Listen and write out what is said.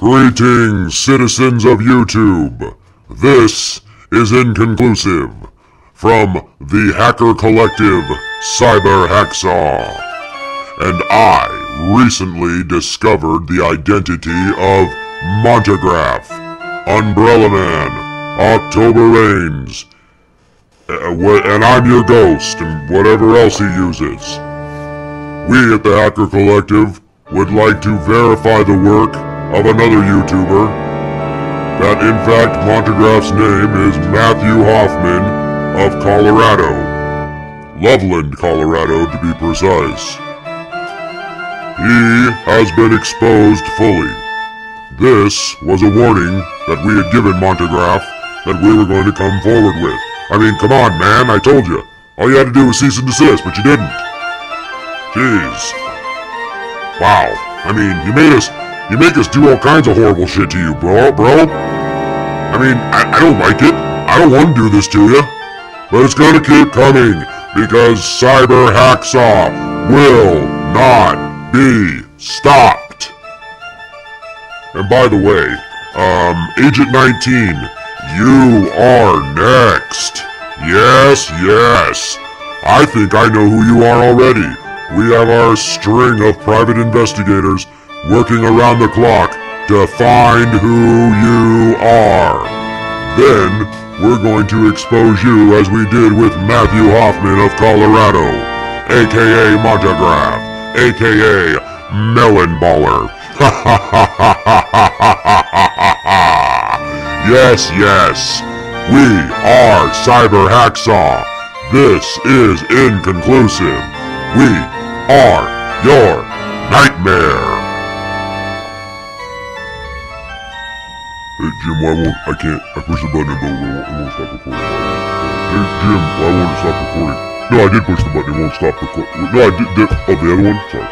Greetings, citizens of YouTube. This is Inconclusive from the hacker collective Cyber Hacksaw. And I recently discovered the identity of Montagraph, Umbrella Man, October Rains, and I'm your ghost and whatever else he uses. We at the Hacker Collective would like to verify the work of another YouTuber, that in fact Montagraph's name is Matthew Hoffman of Colorado. Loveland, Colorado to be precise. He has been exposed fully. This was a warning that we had given Montagraph that we were going to come forward with. I mean, come on, man, I told you. All you had to do was cease and desist, but you didn't. Jeez. Wow. I mean, you make us do all kinds of horrible shit to you, bro. I mean, I don't like it. I don't want to do this to you. But it's gonna keep coming, because Cyber Hacksaw will not be stopped. And by the way, Agent 19, you are next. Yes. I think I know who you are already. We have our string of private investigators working around the clock to find who you are. Then, we're going to expose you as we did with Matthew Hoffman of Colorado, aka Montagraph, aka Melon Baller. Yes, we are Cyber Hacksaw. This is Inconclusive. We are your nightmare. Hey Jim, I pushed the button and it won't stop recording. Hey Jim, why won't it stop recording? No, I did push the button, it won't stop recording. No, I did, oh, the other one? Sorry.